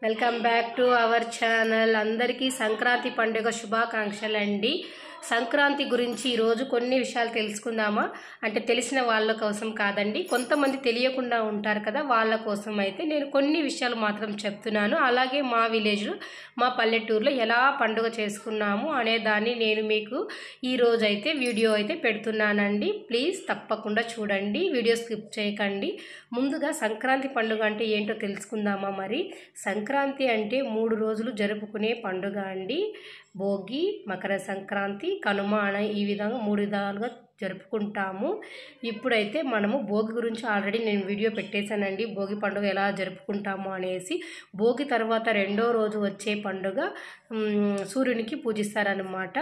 Welcome back to our channel. అందరికీ సంక్రాంతి పండుగ శుభాకాంక్షలు అండి. సంక్రాంతి గురించి ఈరోజు కొన్ని విషయాలు తెలుసుకుందామా? అంటే తెలిసిన వాళ్ళ కోసం కాదండి, కొంతమంది తెలియకుండా ఉంటారు కదా, వాళ్ళ కోసం అయితే నేను కొన్ని విషయాలు మాత్రం చెప్తున్నాను. అలాగే మా విలేజ్లో, మా పల్లెటూరులో ఎలా పండుగ చేసుకున్నాము అనే దాన్ని నేను మీకు ఈరోజు అయితే వీడియో అయితే పెడుతున్నానండి. ప్లీజ్ తప్పకుండా చూడండి, వీడియో స్కిప్ చేయకండి. ముందుగా సంక్రాంతి పండుగ అంటే ఏంటో తెలుసుకుందామా? మరి సంక్రాంతి అంటే 3 రోజులు జరుపుకునే పండుగ అండి. భోగి, మకర సంక్రాంతి, కనుమ అనే ఈ విధంగా 3 విధాలుగా జరుపుకుంటాము. ఇప్పుడైతే మనము భోగి గురించి ఆల్రెడీ నేను వీడియో పెట్టేశానండి, భోగి పండుగ ఎలా జరుపుకుంటాము అనేసి. భోగి తర్వాత రెండో రోజు వచ్చే పండుగ సూర్యునికి పూజిస్తారనమాట.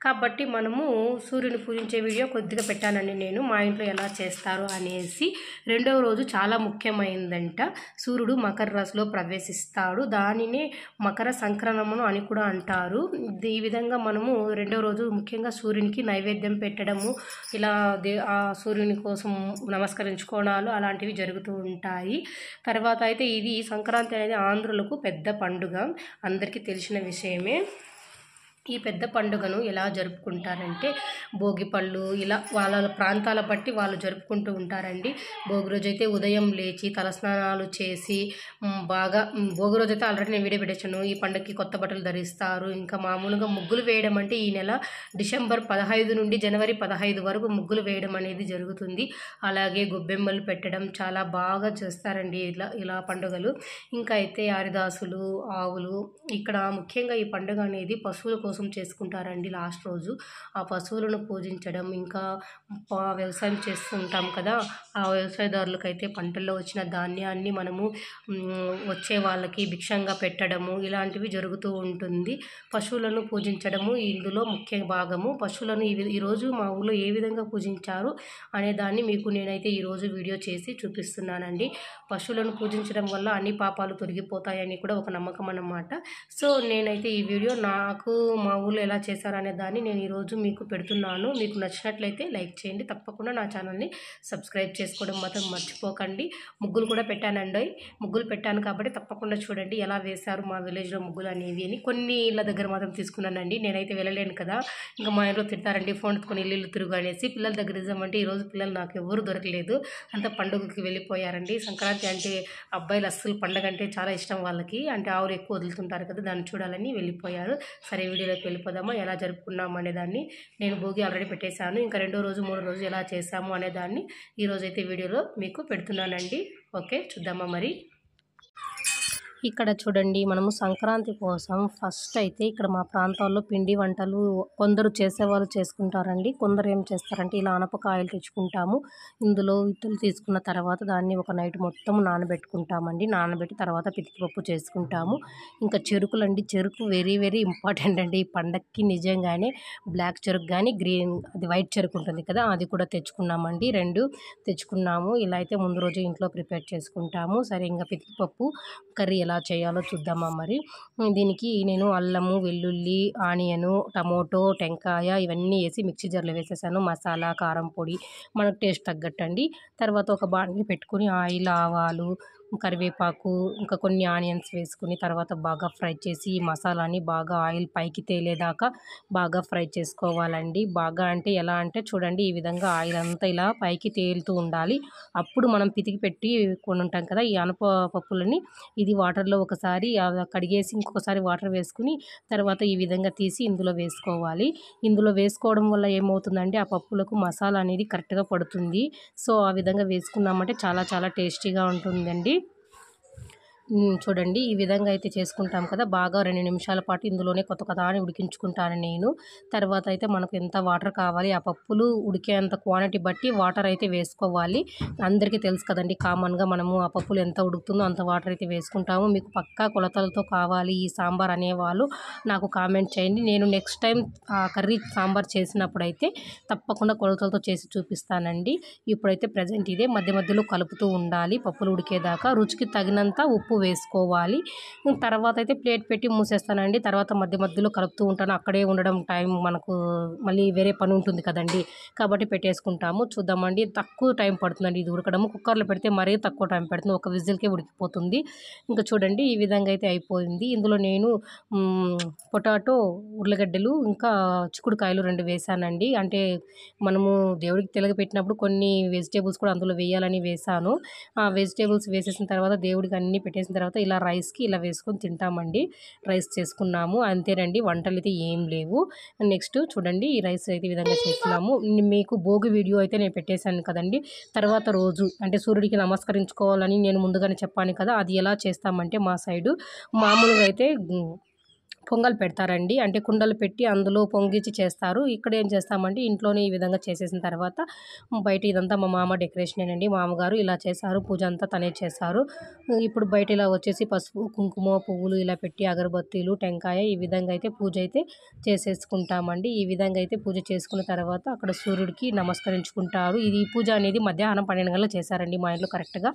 కాబట్టి మనము సూర్యుని పూజించే వీడియో కొద్దిగా పెట్టానండి నేను, మా ఇంట్లో ఎలా చేస్తారు అనేసి. రెండవ రోజు చాలా ముఖ్యమైనదంట. సూర్యుడు మకర రాశిలో ప్రవేశిస్తాడు, దానినే మకర సంక్రమణం అని కూడా అంటారు. ఈ విధంగా మనము రెండవ రోజు ముఖ్యంగా సూర్యునికి నైవేద్యం పెట్టడము, ఇలా ఆ సూర్యుని కోసం నమస్కరించుకోవడాలు అలాంటివి జరుగుతూ ఉంటాయి. తర్వాత అయితే ఇది సంక్రాంతి అనేది ఆంధ్రులకు పెద్ద పండుగ, అందరికీ తెలిసిన విషయమే. ఈ పెద్ద పండుగను ఎలా జరుపుకుంటారంటే భోగి పళ్ళు ఇలా వాళ్ళ ప్రాంతాల బట్టి వాళ్ళు జరుపుకుంటూ ఉంటారండి. భోగి రోజు అయితే ఉదయం లేచి తలస్నానాలు చేసి బాగా, భోగి రోజు అయితే ఆల్రెడీ నేను వీడియో పెట్టాను, ఈ పండుగకి కొత్త బట్టలు ధరిస్తారు. ఇంకా మామూలుగా ముగ్గులు వేయడం అంటే ఈ నెల డిసెంబర్ 15 నుండి జనవరి 15 వరకు ముగ్గులు వేయడం అనేది జరుగుతుంది. అలాగే గొబ్బెమ్మలు పెట్టడం చాలా బాగా చేస్తారండి ఇలా పండుగలు. ఇంకా అయితే హరిదాసులు, ఆవులు, ఇక్కడ ముఖ్యంగా ఈ పండుగ అనేది పశువుల కోసం చేసుకుంటారండి. లాస్ట్ రోజు ఆ పశువులను పూజించడం, ఇంకా వ్యవసాయం చేస్తూ ఉంటాం కదా, ఆ వ్యవసాయదారులకైతే పంటల్లో వచ్చిన ధాన్యాన్ని మనము వచ్చే వాళ్ళకి భిక్షంగా పెట్టడము ఇలాంటివి జరుగుతూ ఉంటుంది. పశువులను పూజించడము ఇందులో ముఖ్య భాగము. పశువులను ఈరోజు మా ఊళ్ళో ఏ విధంగా పూజించారు అనే దాన్ని మీకు నేనైతే ఈరోజు వీడియో చేసి చూపిస్తున్నానండి. పశువులను పూజించడం వల్ల అన్ని పాపాలు తొలగిపోతాయని కూడా ఒక నమ్మకం అన్నమాట. సో నేనైతే ఈ వీడియో నాకు మా ఊళ్ళో ఎలా చేశారనే దాన్ని నేను ఈరోజు మీకు పెడుతున్నాను. మీకు నచ్చినట్లయితే లైక్ చేయండి, తప్పకుండా నా ఛానల్ని సబ్స్క్రైబ్ చేసుకోవడం మాత్రం మర్చిపోకండి. ముగ్గులు కూడా పెట్టానండి, ముగ్గులు పెట్టాను కాబట్టి తప్పకుండా చూడండి ఎలా వేశారు మా విలేజ్లో ముగ్గులు అనేవి అని. కొన్ని ఇళ్ళ దగ్గర మాత్రం తీసుకున్నానండి, నేనైతే వెళ్ళలేను కదా, ఇంకా మా ఇంట్లో తిడతారండి ఫోన్ ఎత్తుకొని ఇల్లు తిరుగు అనేసి. పిల్లల దగ్గర నిజమంటే ఈరోజు పిల్లలు నాకు ఎవరు దొరకలేదు, అంత పండుగకి వెళ్ళిపోయారండి. సంక్రాంతి అంటే అబ్బాయిలు అస్సలు పండుగ అంటే చాలా ఇష్టం వాళ్ళకి, అంటే ఆవులు ఎక్కువ వదులుతుంటారు కదా, దాన్ని చూడాలని వెళ్ళిపోయారు. సరే వీడియోలోకి వెళ్ళిపోదామా, ఎలా జరుపుకున్నాము అనే దాన్ని. నేను భోగి ఆల్రెడీ పెట్టేశాను, ఇంకా రెండో రోజు మూడో రోజు ఎలా చేసాము అనే దాన్ని ఈరోజైతే వీడియోలో మీకు పెడుతున్నానండి. ఓకే, చూద్దామా మరి. ఇక్కడ చూడండి, మనము సంక్రాంతి కోసం ఫస్ట్ అయితే ఇక్కడ మా ప్రాంతాల్లో పిండి వంటలు కొందరు చేసేవాళ్ళు చేసుకుంటారండి. కొందరు ఏం చేస్తారంటే ఇలా ఆనపకాయలు తెచ్చుకుంటాము, ఇందులో విత్తులు తీసుకున్న తర్వాత దాన్ని ఒక నైట్ మొత్తం నానబెట్టుకుంటామండి. నానబెట్టి తర్వాత పితికిపప్పు చేసుకుంటాము. ఇంకా చెరుకులండి, చెరుకు వెరీ వెరీ ఇంపార్టెంట్ అండి ఈ పండక్కి. నిజంగానే బ్లాక్ చెరుకు కానీ గ్రీన్ అది వైట్ చెరుకు ఉంటుంది కదా, అది కూడా తెచ్చుకున్నామండి. 2 తెచ్చుకున్నాము. ఇలా అయితే ముందు రోజు ఇంట్లో ప్రిపేర్ చేసుకుంటాము. సరే ఇంకా పితికిపప్పు కర్రీ ఎలా చేయాలో చూద్దామా మరి. దీనికి నేను అల్లము, వెల్లుల్లి, ఆనియను, టమోటో, టెంకాయ ఇవన్నీ వేసి మిక్సీ జార్లో వేసేసాను. మసాలా, కారం పొడి మనకు టేస్ట్ తగ్గట్టు అండి. తర్వాత ఒక బాండ్లీ పెట్టుకుని ఆయిల్, ఆవాలు, కరివేపాకు, ఇంకా కొన్ని ఆనియన్స్ వేసుకుని తర్వాత బాగా ఫ్రై చేసి ఈ మసాలాని బాగా ఆయిల్ పైకి తేలేదాకా బాగా ఫ్రై చేసుకోవాలండి. బాగా అంటే ఎలా అంటే చూడండి, ఈ విధంగా ఆయిల్ అంతా ఇలా పైకి తేలుతూ ఉండాలి. అప్పుడు మనం పితికి పెట్టి కొని ఉంటాం కదా ఈ ఆనపప్పులని, ఇది వాటర్లో ఒకసారి కడిగేసి ఇంకొకసారి వాటర్ వేసుకుని తర్వాత ఈ విధంగా తీసి ఇందులో వేసుకోవాలి. ఇందులో వేసుకోవడం వల్ల ఏమవుతుందంటే ఆ పప్పులకు మసాలా అనేది కరెక్ట్గా పడుతుంది. సో ఆ విధంగా వేసుకున్నామంటే చాలా చాలా టేస్టీగా ఉంటుందండి. చూడండి, ఈ విధంగా అయితే చేసుకుంటాం కదా, బాగా 2 నిమిషాల పాటు ఇందులోనే కొత్త అని ఉడికించుకుంటాను నేను. తర్వాత అయితే మనకు ఎంత వాటర్ కావాలి, ఆ పప్పులు ఉడికేంత క్వాంటిటీ బట్టి వాటర్ అయితే వేసుకోవాలి. అందరికీ తెలుసు కదండి, కామన్గా మనము ఆ పప్పులు ఎంత ఉడుకుతుందో అంత వాటర్ అయితే వేసుకుంటాము. మీకు పక్కా కొలతలతో కావాలి ఈ సాంబార్ అనేవాళ్ళు నాకు కామెంట్ చేయండి. నేను నెక్స్ట్ టైం ఆ కర్రీ సాంబార్ చేసినప్పుడైతే తప్పకుండా కొలతలతో చేసి చూపిస్తానండి. ఇప్పుడైతే ప్రజెంట్ ఇదే మధ్య మధ్యలో కలుపుతూ ఉండాలి పప్పులు ఉడికేదాకా. రుచికి తగినంత ఉప్పు వేసుకోవాలి. తర్వాత అయితే ప్లేట్ పెట్టి మూసేస్తానండి. తర్వాత మధ్య మధ్యలో కలుపుతూ ఉంటాను. అక్కడే ఉండడం టైం మనకు మళ్ళీ వేరే పని ఉంటుంది కదండి, కాబట్టి పెట్టేసుకుంటాము. చూద్దామండి, తక్కువ టైం పడుతుందండి ఇది ఉడకడము. కుక్కర్లో పెడితే మరీ తక్కువ టైం పడుతుంది, ఒక విజిల్కే ఉడికిపోతుంది. ఇంకా చూడండి ఈ విధంగా అయితే అయిపోయింది. ఇందులో నేను పొటాటో, ఉర్లగడ్డలు ఇంకా చిక్కుడుకాయలు 2 వేసానండి. అంటే మనము దేవుడికి పెట్టినప్పుడు కొన్ని వెజిటేబుల్స్ కూడా అందులో వేయాలని వేసాను. ఆ వెజిటేబుల్స్ వేసేసిన తర్వాత దేవుడికి అన్నీ పెట్టేసిన తర్వాత ఇలా రైస్కి ఇలా వేసుకొని తింటామండి. రైస్ చేసుకున్నాము, అంతేనండి. వంటలు అయితే ఏం లేవు. నెక్స్ట్ చూడండి ఈ రైస్ అయితే ఈ విధంగా చేస్తున్నాము. మీకు భోగి వీడియో అయితే నేను పెట్టేశాను కదండి. తర్వాత రోజు అంటే సూర్యుడికి నమస్కరించుకోవాలని నేను ముందుగానే చెప్పాను కదా, అది ఎలా చేస్తామంటే మా సైడు మామూలుగా అయితే పొంగల్ పెడతారండి. అంటే కుండలు పెట్టి అందులో పొంగిచ్చి చేస్తారు. ఇక్కడ ఏం చేస్తామంటే ఇంట్లోనే ఈ విధంగా చేసేసిన తర్వాత బయట ఇదంతా మా మామ డెకరేషనేనండి. మామగారు ఇలా చేశారు, పూజ అంతా తనే చేశారు. ఇప్పుడు బయట ఇలా వచ్చేసి పసుపు, కుంకుమ, పువ్వులు ఇలా పెట్టి అగరబత్తీలు, టెంకాయ ఈ విధంగా అయితే పూజ అయితే చేసేసుకుంటామండి. ఈ విధంగా అయితే పూజ చేసుకున్న తర్వాత అక్కడ సూర్యుడికి నమస్కరించుకుంటారు. ఇది పూజ అనేది మధ్యాహ్నం 12 గంటలకు చేశారండి మా ఇంట్లో కరెక్ట్‌గా.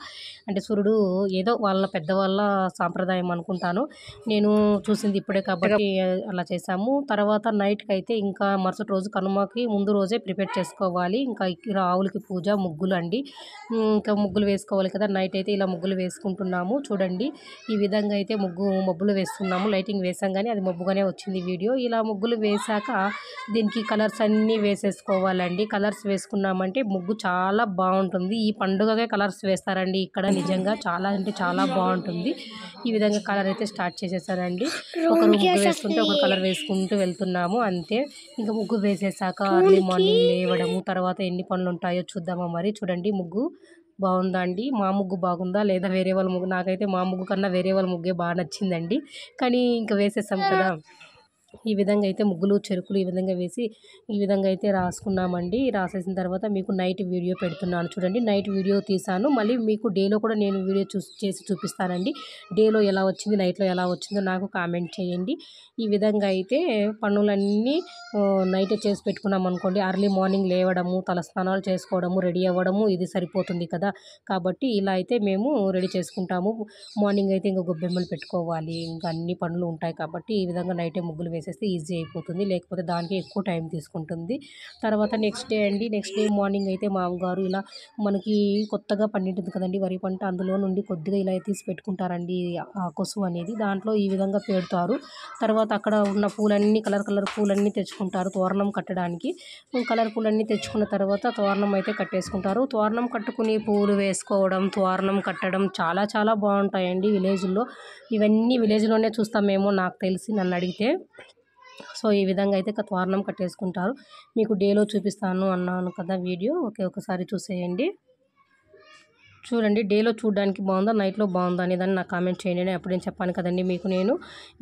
అంటే సూర్యుడు ఏదో వాళ్ళ పెద్దవాళ్ళ సాంప్రదాయం అనుకుంటాను. నేను చూసింది ఇప్పుడే కాబట్టి అలా చేసాము. తర్వాత నైట్‌కైతే ఇంకా మరుసటి రోజు కనుమకి ముందు రోజే ప్రిపేర్ చేసుకోవాలి. ఇంకా ఆవులకి పూజ, ముగ్గులు అండి. ఇంకా ముగ్గులు వేసుకోవాలి కదా, నైట్ అయితే ఇలా ముగ్గులు వేసుకుంటున్నాము. చూడండి ఈ విధంగా అయితే మబ్బులు వేస్తున్నాము. లైటింగ్ వేసాం కానీ అది మబ్బుగానే వచ్చింది వీడియో. ఇలా ముగ్గులు వేశాక దీనికి కలర్స్ అన్నీ వేసేసుకోవాలండి. కలర్స్ వేసుకున్నామంటే ముగ్గు చాలా బాగుంటుంది. ఈ పండుగకే కలర్స్ వేస్తారండి ఇక్కడ, నిజంగా చాలా అంటే చాలా బాగుంటుంది. ఈ విధంగా కలర్ అయితే స్టార్ట్ చేసేసానండి. ఒకరు ముగ్గు వేసుకుంటే ఒక కలర్ వేసుకుంటూ వెళ్తున్నాము, అంతే. ఇంకా ముగ్గు వేసేసాక అర్లీ మార్నింగ్ లేవడము, తర్వాత ఎన్ని పనులు ఉంటాయో చూద్దామా మరి. చూడండి ముగ్గు బాగుందా అండి? మా ముగ్గు బాగుందా లేదా వేరే వాళ్ళ ముగ్గు? నాకైతే మా ముగ్గు కన్నా వేరే వాళ్ళ ముగ్గే బాగా నచ్చిందండి. కానీ ఇంకా వేసేసాం కదా, ఈ విధంగా అయితే ముగ్గులు, చెరుకులు ఈ విధంగా వేసి ఈ విధంగా అయితే రాసుకున్నామండి. రాసేసిన తర్వాత మీకు నైట్ వీడియో పెడుతున్నాను చూడండి. నైట్ వీడియో తీసాను, మళ్ళీ మీకు డేలో కూడా నేను వీడియో చేసి చూపిస్తానండి. డేలో ఎలా వచ్చింది, నైట్లో ఎలా వచ్చిందో నాకు కామెంట్ చేయండి. ఈ విధంగా అయితే పనులన్నీ నైటే చేసి పెట్టుకున్నాం అనుకోండి, అర్లీ మార్నింగ్ లేవడము, తలస్నానాలు చేసుకోవడము, రెడీ అవ్వడము ఇది సరిపోతుంది కదా. కాబట్టి ఇలా అయితే మేము రెడీ చేసుకుంటాము. మార్నింగ్ అయితే ఇంకా గొబ్బెమ్మలు పెట్టుకోవాలి, ఇంకా అన్ని పనులు ఉంటాయి కాబట్టి ఈ విధంగా నైటే ముగ్గులు వేసేస్తే ఈజీ అయిపోతుంది, లేకపోతే దానికి ఎక్కువ టైం తీసుకుంటుంది. తర్వాత నెక్స్ట్ డే అండి, నెక్స్ట్ డే మార్నింగ్ అయితే మామగారు ఇలా మనకి కొత్తగా పండింటుంది కదండి వరి పంట, అందులో నుండి కొద్దిగా ఇలా తీసి పెట్టుకుంటారండి ఆ కొసువు అనేది, దాంట్లో ఈ విధంగా పెడతారు. తర్వాత అక్కడ ఉన్న పూలన్నీ కలర్ పూలన్నీ తెచ్చుకుంటారు తోరణం కట్టడానికి. కలర్ పూలన్నీ తెచ్చుకున్న తర్వాత తోరణం అయితే కట్టేసుకుంటారు. తోరణం కట్టుకుని పూలు వేసుకోవడం, తోరణం కట్టడం చాలా చాలా బాగుంటాయండి విలేజ్లో. ఇవన్నీ విలేజ్లోనే చూస్తామేమో నాకు తెలిసి, నన్ను అడిగితే. సో ఈ విధంగా అయితే తోరణం కట్టేసుకుంటారు. మీకు డేలో చూపిస్తాను అన్నాను కదా వీడియో, ఒకసారి చూసేయండి. చూడండి డేలో చూడడానికి బాగుందా, నైట్లో బాగుందా అనేదాన్ని నాకు కామెంట్ చేయండి. అప్పుడు నేను చెప్పాను కదండి మీకు, నేను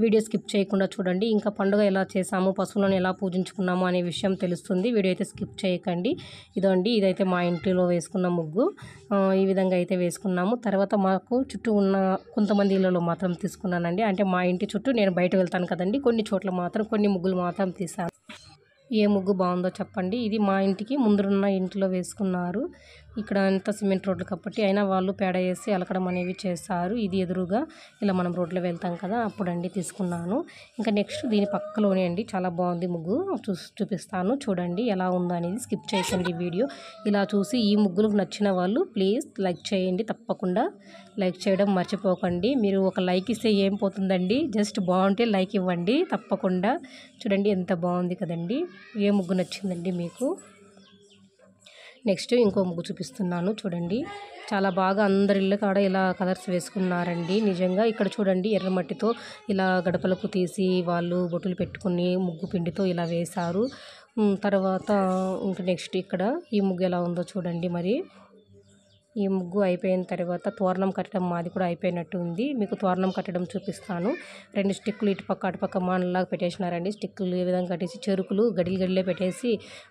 వీడియో స్కిప్ చేయకుండా చూడండి. ఇంకా పండుగ ఎలా చేసాము, పశువులను ఎలా పూజించుకున్నాము అనే విషయం తెలుస్తుంది. వీడియో అయితే స్కిప్ చేయకండి. ఇదండి, ఇదైతే మా ఇంటిలో వేసుకున్న ముగ్గు. ఈ విధంగా అయితే వేసుకున్నాము. తర్వాత మాకు చుట్టూ ఉన్న కొంతమంది ఇళ్ళలో మాత్రం తీసుకున్నానండి. అంటే మా ఇంటి చుట్టూ నేను బయట వెళ్తాను కదండి, కొన్ని చోట్ల మాత్రం కొన్ని ముగ్గులు మాత్రం తీసాను. ఏ ముగ్గు బాగుందో చెప్పండి. ఇది మా ఇంటికి ముందున్న ఇంట్లో వేసుకున్నారు. ఇక్కడ అంతా సిమెంట్ రోడ్లు కాబట్టి, అయినా వాళ్ళు పేడ వేసి అలకడం అనేవి చేస్తారు. ఇది ఎదురుగా ఇలా మనం రోడ్లో వెళ్తాం కదా, అప్పుడండి తీసుకున్నాను. ఇంకా నెక్స్ట్ దీని పక్కలోనే అండి చాలా బాగుంది ముగ్గు, చూపిస్తాను చూడండి ఎలా ఉందో అనేది. స్కిప్ చేయకండి వీడియో. ఇలా చూసి ఈ ముగ్గులకు నచ్చిన వాళ్ళు ప్లీజ్ లైక్ చేయండి, తప్పకుండా లైక్ చేయడం మర్చిపోకండి. మీరు ఒక లైక్ ఇస్తే ఏం పోతుందండి, జస్ట్ బాగుంటే లైక్ ఇవ్వండి తప్పకుండా. చూడండి ఎంత బాగుంది కదండి. ఏ ముగ్గు నచ్చిందండి మీకు? నెక్స్ట్ ఇంకో ముగ్గు చూపిస్తున్నాను చూడండి. చాలా బాగా అందరి ఇళ్ళ కాడ ఇలా కలర్స్ వేసుకున్నారండి నిజంగా. ఇక్కడ చూడండి ఎర్రమట్టితో ఇలా గడపలకు తీసి వాళ్ళు బొట్టులు పెట్టుకుని ముగ్గు పిండితో ఇలా వేశారు. తర్వాత ఇంకా నెక్స్ట్ ఇక్కడ ఈ ముగ్గు ఎలా ఉందో చూడండి. మరి ఈ ముగ్గు అయిపోయిన తర్వాత తోరణం కట్టడం మాది కూడా అయిపోయినట్టు ఉంది. మీకు తోరణం కట్టడం చూపిస్తాను. 2 స్టిక్కులు ఇటుపక్క అటుపక్క మానలాగా పెట్టేసినారండి. స్టిక్కులు ఈ విధంగా కట్టేసి చెరుకులు గడిలే పెట్టేసి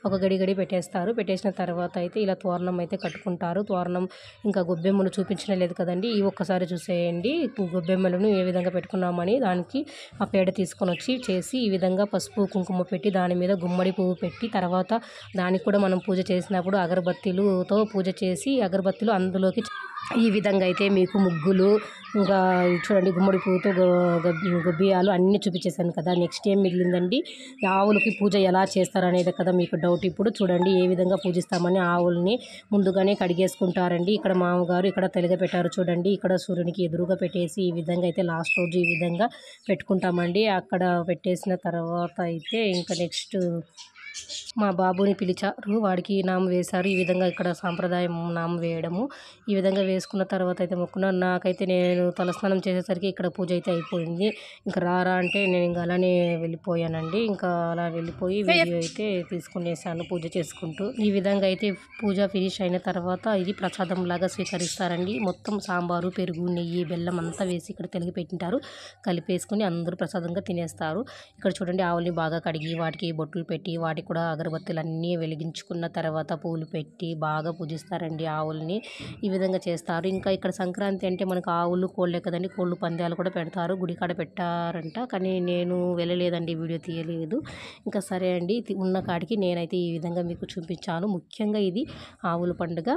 ఒక గడి పెట్టేస్తారు. పెట్టేసిన తర్వాత అయితే ఇలా తోరణం అయితే కట్టుకుంటారు. తోరణం ఇంకా గొబ్బెమ్మలు చూపించడం లేదు కదండి, ఈ ఒక్కసారి చూసేయండి గొబ్బెమ్మలను ఏ విధంగా పెట్టుకున్నామని. దానికి ఆ పేడ తీసుకొని వచ్చి చేసి ఈ విధంగా పసుపు కుంకుమ పెట్టి దాని మీద గుమ్మడి పువ్వు పెట్టి, తర్వాత దానికి కూడా మనం పూజ చేసినప్పుడు అగరబత్తీలతో పూజ చేసి అగరబత్తిలో బదులు అందులోకి ఈ విధంగా అయితే మీకు ముగ్గులు ఇంకా చూడండి గుమ్మడి పువ్వుతో గొబ్బియాలు అన్నీ చూపించేశాను కదా. నెక్స్ట్ ఏం మిగిలిందండి, ఆవులకి పూజ ఎలా చేస్తారనేది కదా మీకు డౌట్. ఇప్పుడు చూడండి ఏ విధంగా పూజిస్తామని ఆవుల్ని ముందుగానే కడిగేసుకుంటారండి. ఇక్కడ మామగారు ఇక్కడ పెట్టారు చూడండి. ఇక్కడ సూర్యునికి ఎదురుగా పెట్టేసి ఈ విధంగా అయితే లాస్ట్ రోజు ఈ విధంగా పెట్టుకుంటామండి. అక్కడ పెట్టేసిన తర్వాత అయితే ఇంకా నెక్స్ట్ మా బాబుని పిలిచారు, వాడికి నామ వేశారు. ఈ విధంగా ఇక్కడ సాంప్రదాయం నామ వేయడము. ఈ విధంగా వేసుకున్న తర్వాత అయితే మొక్కున్నాను. నాకైతే నేను తలస్నానం చేసేసరికి ఇక్కడ పూజ అయితే అయిపోయింది. ఇంకా రారా అంటే నేను ఇంకా అలానే వెళ్ళిపోయానండి. ఇంకా అలా వెళ్ళిపోయి వీడియో అయితే తీసుకునేసాను పూజ చేసుకుంటూ. ఈ విధంగా అయితే పూజ ఫినిష్ అయిన తర్వాత ఇది ప్రసాదం లాగా స్వీకరిస్తారండి. మొత్తం సాంబారు, పెరుగు, నెయ్యి, బెల్లం అంతా వేసి ఇక్కడ తెలిగి పెట్టింటారు. కలిపేసుకుని అందరూ ప్రసాదంగా తినేస్తారు. ఇక్కడ చూడండి ఆవుల్ని బాగా కడిగి వాటికి బొట్టులు పెట్టి వాటికి కూడా అగరబత్తులు అన్నీ వెలిగించుకున్న తర్వాత పూలు పెట్టి బాగా పూజిస్తారండి ఆవుల్ని. ఈ విధంగా చేస్తారు. ఇంకా ఇక్కడ సంక్రాంతి అంటే మనకు ఆవులు కోళ్ళే కదండి, కోళ్ళు పందాలు కూడా పెడతారు. గుడికాడ పెట్టారంట, కానీ నేను వెళ్ళలేదండి, వీడియో తీయలేదు. ఇంకా సరే అండి, ఉన్న కాడికి నేనైతే ఈ విధంగా మీకు చూపించాను. ముఖ్యంగా ఇది ఆవుల పండుగ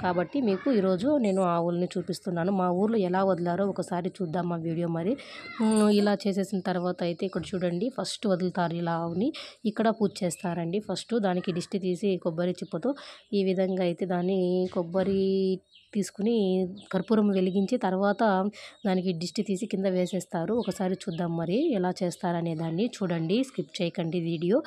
కాబట్టి మీకు ఈరోజు నేను ఆవుల్ని చూపిస్తున్నాను. మా ఊర్లో ఎలా వదిలారో ఒకసారి చూద్దాం మా వీడియో. మరి ఇలా చేసేసిన తర్వాత అయితే ఇక్కడ చూడండి ఫస్ట్ వదులుతారు ఇలా ఆవుని. ఇక్కడ పూజ చేస్తారండి. ఫస్ట్ దానికి దిష్టి తీసి కొబ్బరి చిప్పతో ఈ విధంగా అయితే దాన్ని కొబ్బరి తీసుకుని కర్పూరం వెలిగించి తర్వాత దానికి దిష్టి తీసి కింద వేసేస్తారు. ఒకసారి చూద్దాం మరి ఎలా చేస్తారనే దాన్ని. చూడండి, స్కిప్ చేయకండి వీడియో.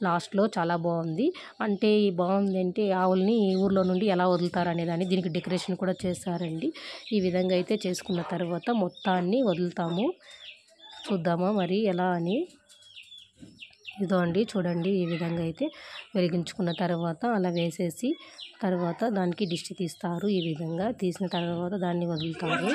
లాస్ట్లో చాలా బాగుంది. అంటే బాగుంది అంటే ఆవుల్ని ఊర్లో నుండి ఎలా వదులుతారు అనే దాన్ని, దీనికి డెకరేషన్ కూడా చేస్తారండి. ఈ విధంగా అయితే చేసుకున్న తర్వాత మొత్తాన్ని వదులుతాము. చూద్దామా మరి ఎలా అని. ఇదో అండి చూడండి, ఈ విధంగా అయితే వెలిగించుకున్న తర్వాత అలా వేసేసి తర్వాత దానికి దిష్టి తీస్తారు. ఈ విధంగా తీసిన తర్వాత దాన్ని వదులుతారు.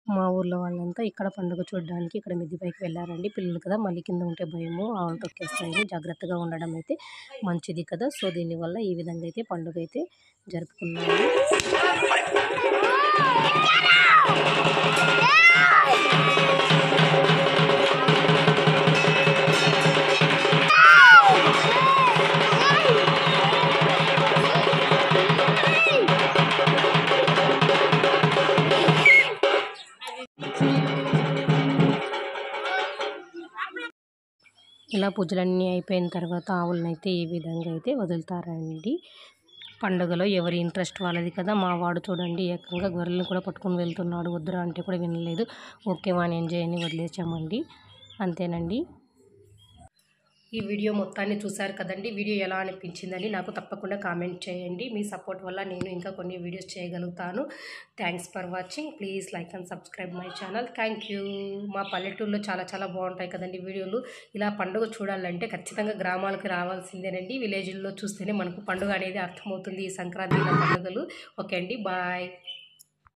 మా ఊర్లో వాళ్ళంతా ఇక్కడ పండుగ చూడడానికి ఇక్కడ మిద్ది పైకి వెళ్ళారండి. పిల్లలు కదా, మళ్ళీ కింద ఉంటే భయము, ఆవులు తొక్కేస్తాయని జాగ్రత్తగా ఉండడం అయితే మంచిది కదా. సో దీనివల్ల ఈ విధంగా అయితే పండుగ అయితే జరుపుకున్నాము. ఇలా పూజలన్నీ అయిపోయిన తర్వాత ఆవులనైతే ఈ విధంగా అయితే వదులుతారండి. పండుగలో ఎవరి ఇంట్రెస్ట్ వాళ్ళది కదా. మా వాడు చూడండి ఏకంగా గొర్రెలను కూడా పట్టుకొని వెళ్తున్నాడు. వద్దురా అంటే కూడా వినలేదు. ఓకే వాని ఎంజాయ్ అని వదిలేసామండి. అంతేనండి. ఈ వీడియో మొత్తాన్ని చూశారు కదండి. వీడియో ఎలా అనిపించిందని నాకు తప్పకుండా కామెంట్ చేయండి. మీ సపోర్ట్ వల్ల నేను ఇంకా కొన్ని వీడియోస్ చేయగలుగుతాను. Thanks for watching. Please like and subscribe my channel. Thank you. మా పల్లెటూరులో చాలా చాలా బాగుంటాయి కదండి వీడియోలు. ఇలా పండుగ చూడాలంటే ఖచ్చితంగా గ్రామాలకు రావాల్సిందేనండి. విలేజ్లో చూస్తేనే మనకు పండుగ అనేది అర్థమవుతుంది. ఈ సంక్రాంతి పండుగలు. ఓకే అండి, బాయ్.